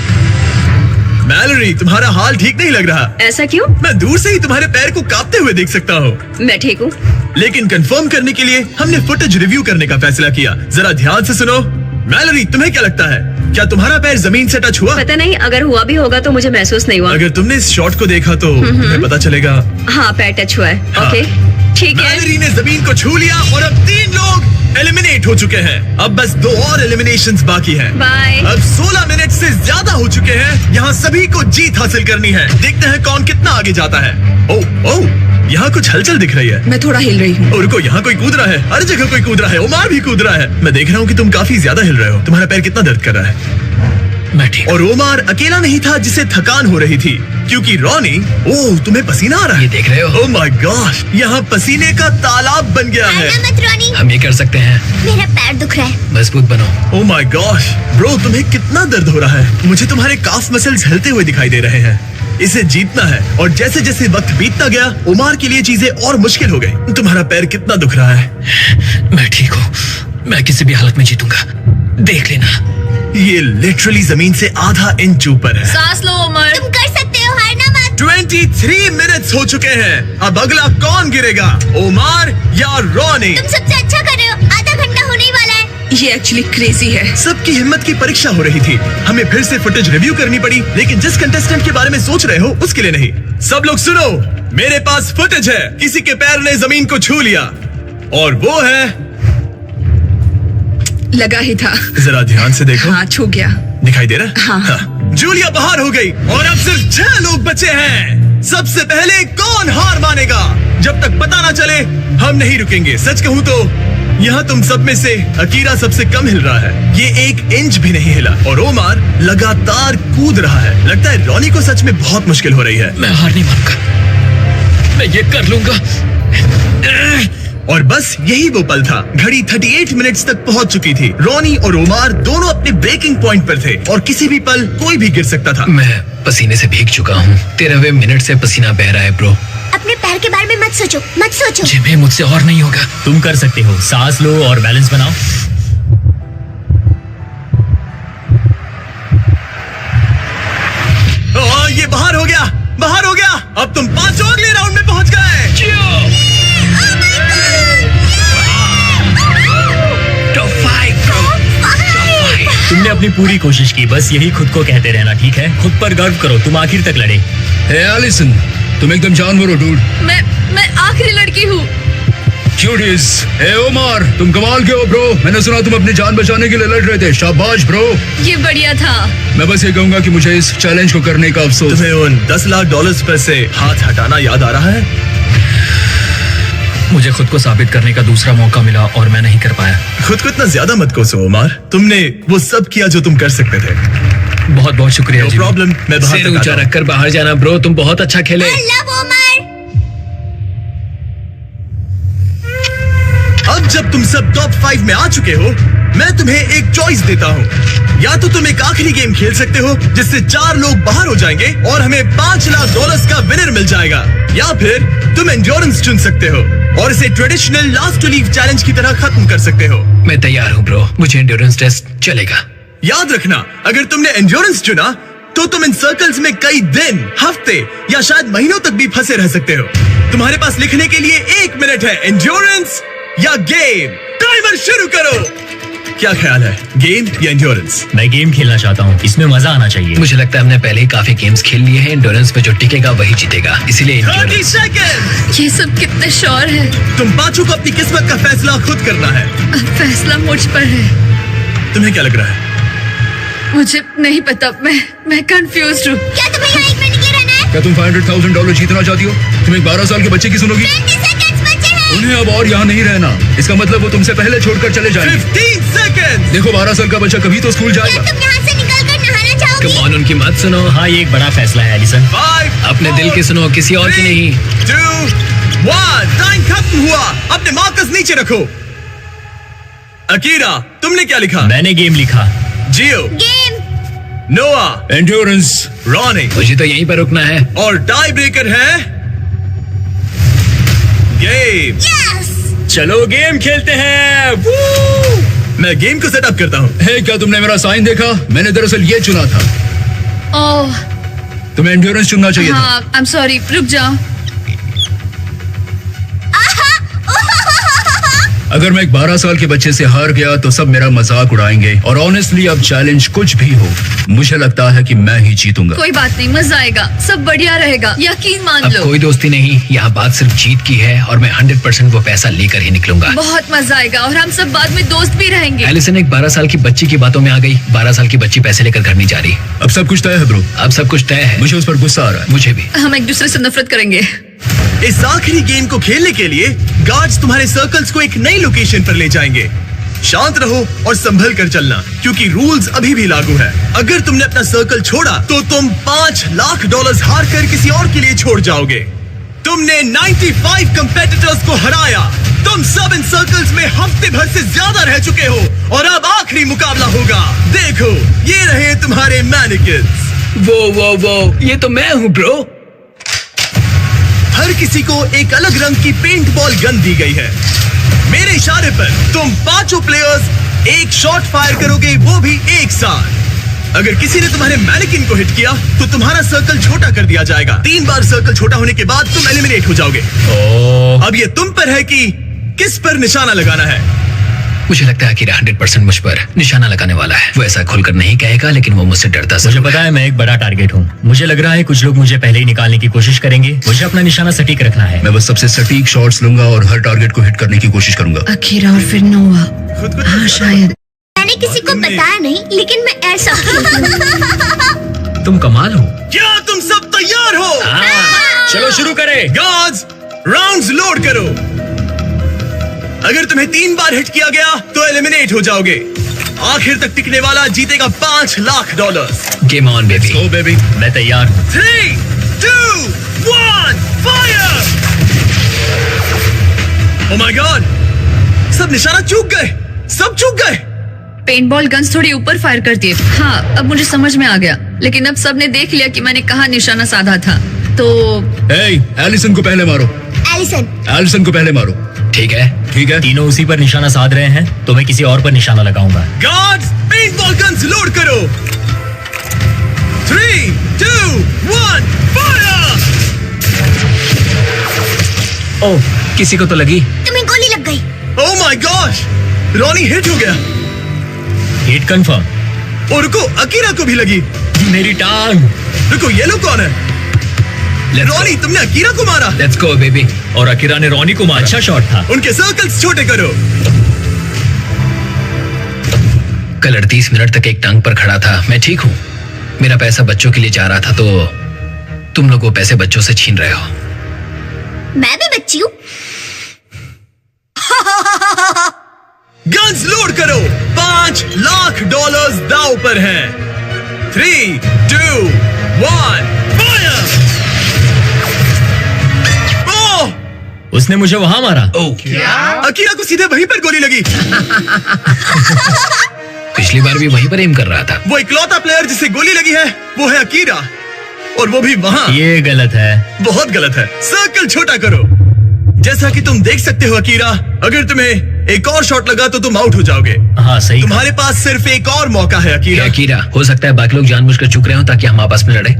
मैलरी, तुम्हारा हाल ठीक नहीं लग रहा। ऐसा क्यों? मैं दूर से ही तुम्हारे पैर को कांपते हुए देख सकता हूँ। मैं ठीक हूँ। लेकिन कंफर्म करने के लिए हमने फुटेज रिव्यू करने का फैसला किया। जरा ध्यान से सुनो। मैलरी, तुम्हें क्या लगता है, क्या तुम्हारा पैर जमीन से टच हुआ? पता नहीं, अगर हुआ भी होगा तो मुझे महसूस नहीं हुआ। अगर तुमने इस शॉट को देखा तो तुम्हें पता चलेगा। हाँ, पैर टच हुआ है। हाँ। ओके, ठीक है। मैलरी ने जमीन को छू लिया और अब 3 लोग एलिमिनेट हो चुके हैं। अब बस 2 और एलिमिनेशंस बाकी हैं। बाय। अब 16 मिनट से ज्यादा हो चुके हैं। यहाँ सभी को जीत हासिल करनी है। देखते हैं कौन कितना आगे जाता है। ओह, यहाँ कुछ हलचल दिख रही है। मैं थोड़ा हिल रही हूँ। और रुको, यहाँ कोई कूद रहा है। हर जगह कोई कूद रहा है। ओमार भी कूद रहा है। मैं देख रहा हूँ कि तुम काफी ज्यादा हिल रहे हो। तुम्हारा पैर कितना दर्द कर रहा है? मैं ठीक। और ओमार अकेला नहीं था जिसे थकान हो रही थी, क्योंकि रॉनी, ओह तुम्हें पसीना आ रहा है। ये देख रहे हो? ओह माय गॉश, यहाँ पसीने का तालाब बन गया है। आना मत रोनी, हम ये कर सकते हैं। मेरा पैर दुख रहा है। मजबूत बनो। ओह माय गॉश ब्रो, तुम्हें कितना दर्द हो रहा है। मुझे तुम्हारे काफ मसल्स हिलते हुए दिखाई दे रहे हैं। इसे जीतना है। और जैसे जैसे वक्त बीतता गया, ओमार के लिए चीजें और मुश्किल हो गई। तुम्हारा पैर कितना दुख रहा है? मैं ठीक हूँ, मैं किसी भी हालत में जीतूंगा, देख लेना। ये लिटरली जमीन से आधा इंच ऊपर है। सांस लो उमर, तुम कर सकते हो, हारना मत। 23 मिनट्स हो चुके हैं। अब अगला कौन गिरेगा, ओमार या रॉनी? तुम सबसे अच्छा कर रहे हो, आधा घंटा होने ही वाला है। ये एक्चुअली क्रेजी है। सबकी हिम्मत की परीक्षा हो रही थी। हमें फिर से फुटेज रिव्यू करनी पड़ी, लेकिन जिस कंटेस्टेंट के बारे में सोच रहे हो उसके लिए नहीं। सब लोग सुनो, मेरे पास फुटेज है। किसी के पैर ने जमीन को छू लिया और वो है, लगा ही था। जरा ध्यान से देखो। हाँ, छू गया। दिखाई दे रहा? हाँ। जूलिया बाहर हो गई और अब सिर्फ 6 लोग बचे हैं। सबसे पहले कौन हार मानेगा? जब तक पता ना चले हम नहीं रुकेंगे। सच कहूँ तो यहाँ तुम सब में से अकीरा सबसे कम हिल रहा है। ये 1 इंच भी नहीं हिला और ओमार लगातार कूद रहा है। लगता है रॉनी को सच में बहुत मुश्किल हो रही है। मैं हार नहीं मानूंगा, मैं ये कर लूंगा। और बस यही वो पल था। घड़ी 38 मिनट्स तक पहुंच चुकी थी। रॉनी और ओमार दोनों अपने ब्रेकिंग पॉइंट पर थे और किसी भी पल कोई भी गिर सकता था। मैं पसीने से भीग चुका हूँ। 13वें मिनट से पसीना बह रहा है ब्रो। अपने पैर के बारे में मत सोचो, मत सोचो। जिम्मी मुझसे और नहीं होगा। तुम कर सकते हो, सांस लो और बैलेंस बनाओ। ये बाहर हो गया, बाहर हो गया। अब तुम 5 अगले राउंड में पहुंच गए। टॉप 5 तुमने अपनी पूरी कोशिश की, बस यही खुद को कहते रहना, ठीक है? खुद पर गर्व करो, तुम आखिर तक लड़े। हे एलिसन, तुम एकदम जानवर हो डूड। मैं आखिरी लड़की हूँ। क्यूटीज। हे ओमार, तुम कमाल के हो ब्रो। मैंने सुना तुम अपनी जान बचाने के लिए लड़ रहे थे। शाबाश ब्रो। ये बढ़िया था। मैं बस ये कहूंगा कि मुझे इस चैलेंज को करने का अफसोस। तुम्हें उन $10 लाख पर से हाथ हटाना याद आ रहा है? मुझे खुद को साबित करने का दूसरा मौका मिला और मैं नहीं कर पाया। खुद को इतना ज्यादा मत कोसो ओमार। तुमने वो सब किया जो तुम कर सकते थे। बहुत बहुत शुक्रिया। नो प्रॉब्लम, मैं बाहर सिर ऊंचा रखकर बाहर जाना ब्रो, तुम बहुत अच्छा खेले। I love Omar. अब जब तुम सब टॉप 5 में आ चुके हो, मैं तुम्हें एक चॉइस देता हूँ। या तो तुम एक आखिरी गेम खेल सकते हो जिससे 4 लोग बाहर हो जाएंगे और हमें $5 लाख का विनर मिल जाएगा, या फिर तुम एंड्योरेंस चुन सकते हो और इसे traditional last to leave challenge की तरह खत्म कर सकते हो। मैं तैयार हूँ ब्रो, मुझे एंड्योरेंस टेस्ट चलेगा। याद रखना, अगर तुमने एंड्योरेंस चुना तो तुम इन सर्कल्स में कई दिन, हफ्ते या शायद महीनों तक भी फंसे रह सकते हो। तुम्हारे पास लिखने के लिए 1 मिनट है। एंड्योरेंस या गेम? टाइमर शुरू करो। क्या ख्याल है, गेम या एंड्योरेंस? मैं गेम खेलना चाहता हूँ, इसमें मजा आना चाहिए। मुझे लगता है हमने पहले ही काफी गेम्स खेल लिए हैं। एंड्योरेंस पे जो टिकेगा वही जीतेगा, इसीलिए 30 एंड्योरेंस। सेकंड। ये सब कितने श्योर है। तुम पांचों को अपनी किस्मत का फैसला खुद करना है। अब फैसला मुझ पर है। तुम्हें क्या लग रहा है? मुझे नहीं पता, मैं कंफ्यूज हूँ। क्या तुम्हें यहाँ 1 मिनट के रहना है? क्या तुम $500,000 जीतना चाहती हो? तुम एक 12 साल के बच्चे की सुनोगी? 20 सेकंड्स बचे हैं। उन्हें अब और यहाँ नहीं रहना। इसका मतलब वो तुमसे पहले छोड़कर चले जाएंगे। 15 सेकंड। देखो, 12 साल का बच्चा कभी तो स्कूल क्या जाएगा। तुम यहाँ से निकलकर नहाना चाहोगी? कम ऑन, उनकी मत सुनो। हाँ, ये एक बड़ा फैसला है एलिसन। 5 अपने दिल की सुनो, किसी और की नहीं। 2 1 टाइम खत्म हुआ। अपने मार्कस नीचे रखो। अकीरा, तुमने क्या लिखा? मैंने गेम लिखा। जियो, गेम। नोआ, एंड्योरेंस। रॉनी मुझे तो यहीं पर रुकना है। और टाई ब्रेकर है गेम। यस। चलो गेम खेलते हैं। मैं गेम को सेटअप करता हूँ। हे, क्या तुमने मेरा साइन देखा? मैंने दरअसल ये चुना था। ओह तुम्हें एंड्योरेंस चुनना चाहिए था। हाँ, आई एम सॉरी, रुक जाओ। अगर मैं एक 12 साल के बच्चे से हार गया तो सब मेरा मजाक उड़ाएंगे, और ऑनेस्टली अब चैलेंज कुछ भी हो, मुझे लगता है कि मैं ही जीतूंगा। कोई बात नहीं, मजा आएगा, सब बढ़िया रहेगा, यकीन मान अब लो। कोई दोस्ती नहीं, यहाँ बात सिर्फ जीत की है और मैं 100% वो पैसा लेकर ही निकलूंगा। बहुत मजा आएगा और हम सब बाद में दोस्त भी रहेंगे। एलिसन एक 12 साल की बच्ची की बातों में आ गई। 12 साल की बच्ची पैसे लेकर घर नहीं जा रही। अब सब कुछ तय है ब्रो। अब सब कुछ तय है। मुझे उस पर गुस्सा आ रहा है। मुझे भी। हम एक दूसरे से नफरत करेंगे। इस आखिरी गेम को खेलने के लिए गार्ड्स तुम्हारे सर्कल्स को एक नई लोकेशन पर ले जाएंगे। शांत रहो और संभल कर चलना, क्योंकि रूल्स अभी भी लागू है। अगर तुमने अपना सर्कल छोड़ा तो तुम $5 लाख हार कर किसी और के लिए छोड़ जाओगे। तुमने 95 कंपेटिटर्स को हराया। तुम सब इन सर्कल्स में हफ्ते भर से ज्यादा रह चुके हो और अब आखिरी मुकाबला होगा। देखो, ये रहे तुम्हारे मैनिक्विन्स। वो ये तो मैं हूँ ब्रो। हर किसी को एक अलग रंग की पेंट बॉल गन दी गई है। मेरे इशारे पर तुम पांचों प्लेयर्स एक शॉट फायर करोगे, वो भी एक साथ। अगर किसी ने तुम्हारे मैनिकिन को हिट किया तो तुम्हारा सर्कल छोटा कर दिया जाएगा। 3 बार सर्कल छोटा होने के बाद तुम एलिमिनेट हो जाओगे। अब ये तुम पर है कि किस पर निशाना लगाना है। मुझे लगता है कि 100% मुझ पर निशाना लगाने वाला है। वो ऐसा खुलकर नहीं कहेगा, लेकिन वो मुझसे डरता मुझे जरूर पता है मैं एक बड़ा टारगेट हूँ। मुझे लग रहा है कुछ लोग मुझे पहले ही निकालने की कोशिश करेंगे। मुझे अपना निशाना सटीक रखना है। मैं बस सबसे सटीक शॉट्स लूंगा और हर टारगेट को हिट करने की कोशिश करूंगा। अकीरा और फिर नोवा। खुद को हाँ शायद। मैंने किसी को बताया नहीं, लेकिन मैं ऐसा तुम कमाल हो। क्या तुम सब तैयार हो? चलो शुरू करें। गार्ड्स, राउंड्स लोड करो। अगर तुम्हें 3 बार हिट किया गया तो एलिमिनेट हो जाओगे। आखिर तक टिकने वाला जीतेगा $5 lakh. Game on baby. Oh baby, मैं तैयार हूँ। 3, 2, 1, फायर! ओह माय गॉड, सब निशाना चूक गए, सब चूक गए। पेंटबॉल गन्स थोड़ी ऊपर फायर करती है। हाँ, अब मुझे समझ में आ गया, लेकिन अब सबने देख लिया कि मैंने कहाँ निशाना साधा था। तो एलिसन को पहले मारो। एलिसन को पहले मारो। ठीक है। ठीक है। तीनों उसी पर निशाना साध रहे हैं, तो मैं किसी और पर निशाना लगाऊंगा। गार्ड्स, पेंटबॉल गन्स लोड करो। 3, 2, 1, फायर! ओह, किसी को तो लगी। तुम्हें गोली लग गई। Oh my gosh, Ronnie hit हो गया। Hit confirm. और रुको, अकीरा को भी लगी। मेरी टांग। रुको, ये लोग कौन है? रॉनी, तुमने अकीरा को मारा। Let's go baby. और अकीरा ने रॉनी को मारा। अच्छा शॉट था। उनके सर्कल्स छोटे करो। कल 38 मिनट तक एक टांग पर खड़ा था। मैं ठीक हूँ। मेरा पैसा बच्चों के लिए जा रहा था, तो तुम लोग वो पैसे बच्चों से छीन रहे हो। मैं भी बच्ची हूँ। गन्स लोड करो। $5 लाख दांव पर है। 3, 2, 1, फायर! उसने मुझे वहां मारा। अकीरा को सीधे वहीं पर गोली लगी। पिछली बार भी वहीं पर एम कर रहा था। वो इकलौता प्लेयर जिसे गोली लगी है वो है अकीरा, और वो भी वहां। ये गलत है। बहुत गलत है। सर्कल छोटा करो। जैसा कि तुम देख सकते हो अकीरा, अगर तुम्हें एक और शॉट लगा तो तुम आउट हो जाओगे। हाँ सही। तुम्हारे पास सिर्फ एक और मौका है अकीरा। अकीरा, हो सकता है बाकी लोग जानबूझकर चुक रहे हो ताकि हम आपस में लड़े।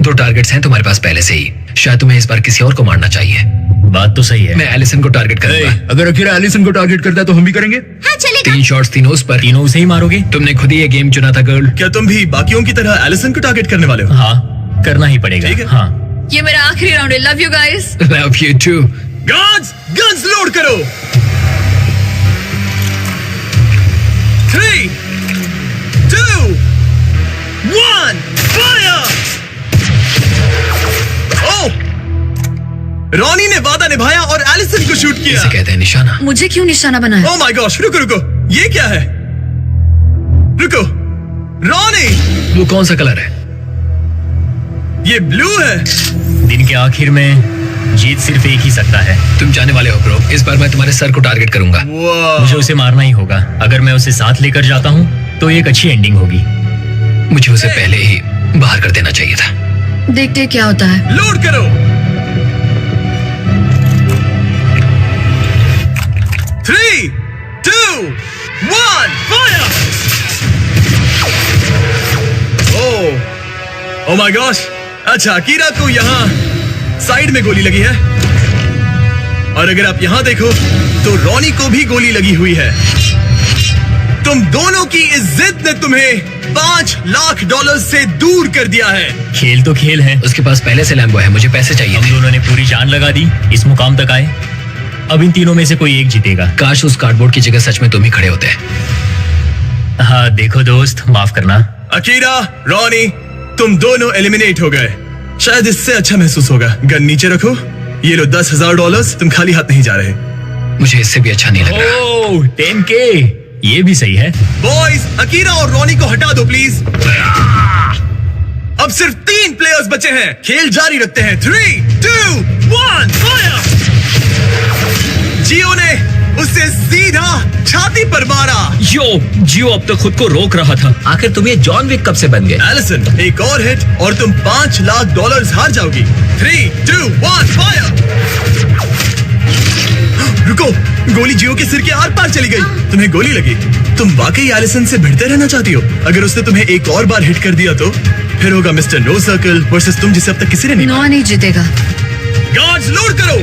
2 टारगेट्स हैं तुम्हारे पास पहले से ही। शायद तुम्हें इस बार किसी और को मारना चाहिए। बात तो सही है। मैं एलिसन को टारगेट करूंगा। अगर अकीरा एलिसन को टारगेट करता है तो हम भी करेंगे। हाँ चलेगा। 3 शॉट्स तीनों उस पर। तीनों उसे ही मारोगे? तुमने खुद ही ये गेम चुना था गर्ल। क्या तुम भी बाकियों की तरह एलिसन को टारगेट करने वाले हो? हाँ, करना ही पड़ेगा। ठीक है। हाँ। ये मेरा आखिरी राउंड है। Love you guys. Love you too. Guards, guns load करो। 3, 2, 1, फायर! ओह! रॉनी ने वादा निभाया और एलिसन को शूट किया। इसे कहते हैं निशाना। मुझे क्यों निशाना बनाया? ओह माय गॉश, रुको रुको, ये क्या है? रुको, रॉनी, वो कौन सा कलर है? ये ब्लू है। दिन के आखिर में जीत सिर्फ एक ही सकता है। तुम जाने वाले हो ब्रो। इस बार मैं तुम्हारे सर को टारगेट करूंगा। मुझे उसे मारना ही होगा। अगर मैं उसे साथ लेकर जाता हूँ तो एक अच्छी एंडिंग होगी। मुझे उसे पहले ही बाहर कर देना चाहिए था। देखते क्या होता है। लोड करो। 3, 2, 1, फायर! Oh my gosh. अच्छा, अकीरा को यहाँ साइड में गोली लगी है, और अगर आप यहाँ देखो तो रॉनी को भी गोली लगी हुई है। तुम दोनों की इस जिद ने तुम्हें $5 लाख से दूर कर दिया है। खेल तो खेल है। उसके पास पहले से लैम्बो है। मुझे पैसे चाहिए। हम दोनों ने पूरी जान लगा दी, इस मुकाम तक आए। अब इन तीनों में से कोई एक जीतेगा। काश उस कार्डबोर्ड की जगह सच में तुम ही खड़े होते। हाँ देखो दोस्त, माफ करना। अकीरा, रॉनी, तुम दोनों एलिमिनेट हो गए। शायद इससे अच्छा महसूस होगा। गन नीचे रखो। ये लो $10,000। तुम खाली हाथ नहीं जा रहे। मुझे इससे भी अच्छा नहीं लग रहा। ओह, 10K, ये भी सही है। बॉयज, अकीरा और रॉनी को हटा दो प्लीज। अब सिर्फ 3 प्लेयर्स बचे हैं। खेल जारी रखते हैं। 3, 2, 1, फायर! जियो ने उसे सीधा छाती पर मारा। जियो अब तक खुद को रोक रहा था। आखिर तुम ये जॉन विक कब से बन गए? एलिसन, एक और हिट और तुम $5 लाख हार जाओगी। 3, 2, 1, फायर! रुको, गोली जियो के सिर के आर पार चली गई। तुम्हें गोली लगी? तुम वाकई एलिसन से भिड़ते रहना चाहती हो? अगर उसने तुम्हें एक और बार हिट कर दिया तो फिर होगा मिस्टर नो सर्कल वर्सेस तुम, जिसे अब तक किसी ने नहीं नोआ नहीं जीतेगा। गार्ड्स लोड करो।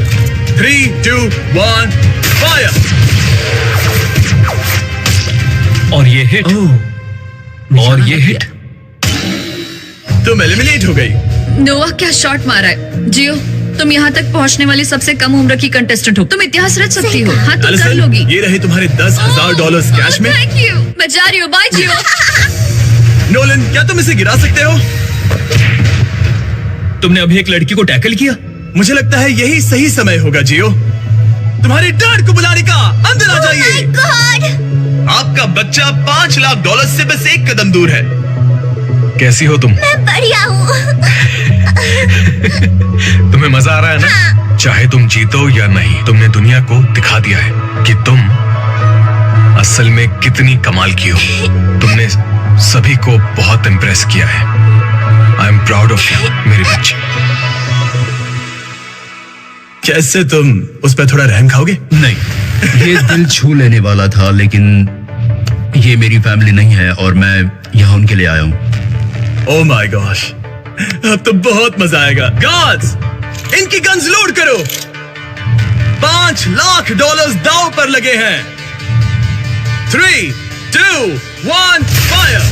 3, 2, 1 फायर। और ये हिट। और ये हिट। तुम एलिमिनेट हो गई। नोआ क्या शॉट मारा है। जियो, तुम यहाँ तक पहुँचने वाली सबसे कम उम्र की कंटेस्टेंट हो। तुम इतिहास रच सकती हो। हाँ, तुम कर लोगी। ये रहे तुम्हारे $10,000 कैश में। Thank you. मैं जा रही हूँ। बाय जियो। नोलन, क्या तुम इसे गिरा सकते हो? तुमने अभी एक लड़की को टैकल किया। मुझे लगता है यही सही समय होगा जियो। तुम्हारे डैड को बुलाने का। अंदर आ जाइए। आपका बच्चा $5 लाख से बस एक कदम दूर है। कैसी हो तुम? मैं बढ़िया हूँ। तुम्हें मजा आ रहा है ना? चाहे तुम जीतो या नहीं, तुमने दुनिया को दिखा दिया है कि तुम असल में कितनी कमाल की हो। तुमने सभी को बहुत इम्प्रेस किया है। I am proud of you मेरी बच्ची। कैसे तुम उस पर थोड़ा रहम खाओगे? नहीं, ये दिल छू लेने वाला था, लेकिन ये मेरी फैमिली नहीं है और मैं यहाँ उनके लिए आया हूँ। ओह माय गॉश, अब तो बहुत मजा आएगा। गार्ड्स, इनकी गन्स लोड करो। $5 लाख दांव पर लगे हैं। 3, 2, 1 फायर।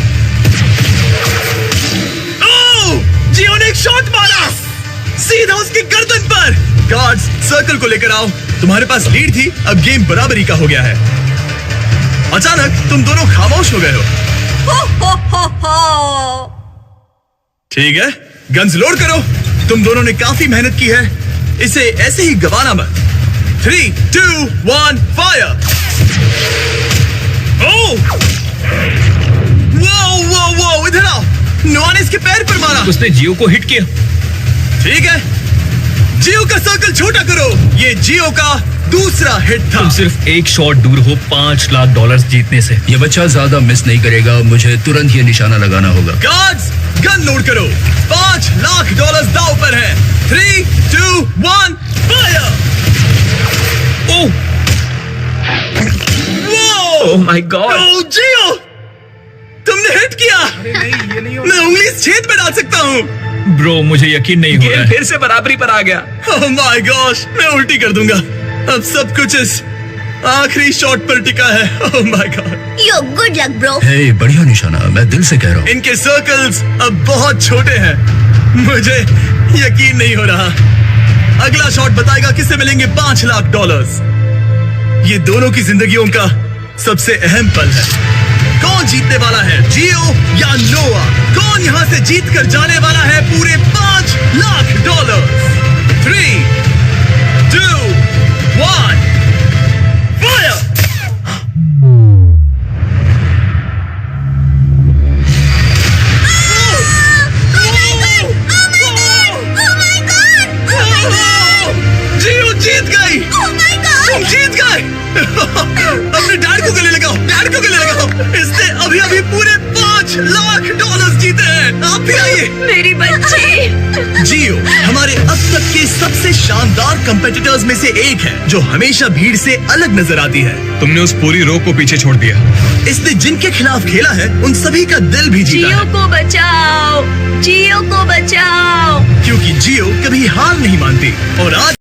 ओह, जियो ने एक शॉट मारा सीधा उसकी गर्दन पर। गार्ड्स, सर्कल को लेकर आओ। तुम्हारे पास लीड थी, अब गेम बराबरी का हो गया है। अचानक तुम दोनों खामोश हो गए हो। ठीक है, गन्स लोड करो। तुम दोनों ने काफी मेहनत की है, इसे ऐसे ही गवाना मत। 3, 2, 1 फायर। ओह, वो इधर आओ। नोआ ने इसके पैर पर मारा। उसने जियो को हिट किया। ठीक है, जियो का सर्कल छोटा करो। ये जियो का दूसरा हिट था। तुम सिर्फ एक शॉट दूर हो $5 लाख जीतने से। ये बच्चा ज्यादा मिस नहीं करेगा, मुझे तुरंत ये निशाना लगाना होगा। गार्ड्स, गन लोड करो। $5 लाख दांव पर है। 3, 2, 1 fire. Oh, oh my God. Oh जियो, तुमने हिट किया। मैं उंगली इस छेद में डाल सकता हूँ। ब्रो, मुझे यकीन नहीं हो रहा है। फिर से बराबरी पर आ गया। ओह माय गॉश, मैं उल्टी कर दूंगा। अब सब कुछ इस आखिरी शॉट पर टिका है। Oh my God. Yo good luck bro. Hey, बढ़िया निशाना, मैं दिल से कह रहा हूँ। इनके सर्कल्स अब बहुत छोटे हैं, मुझे यकीन नहीं हो रहा। अगला शॉट बताएगा किसे मिलेंगे $5 लाख। ये दोनों की जिंदगियों का सबसे अहम पल है। कौन जीतने वाला है, जियो या नोआ? कौन यहाँ से जीत कर जाने वाला है पूरे $5 लाख? 3, 2, 1 फायर। जियो जीत गई। तुम जीत गए। अपने डैड को गले लगाओ, डैड को गले लगाओ। इसने अभी अभी पूरे $5 लाख जीते हैं। आप भी आइए। मेरी बच्ची। जियो हमारे अब तक के सबसे शानदार कंपेटिटर्स में से एक है, जो हमेशा भीड़ से अलग नजर आती है। तुमने उस पूरी रो को पीछे छोड़ दिया। इसने जिनके खिलाफ खेला है उन सभी का दिल भी जीता जियो है। को बचाओ, जियो को बचाओ। क्योंकि जियो कभी हार नहीं मानती और आज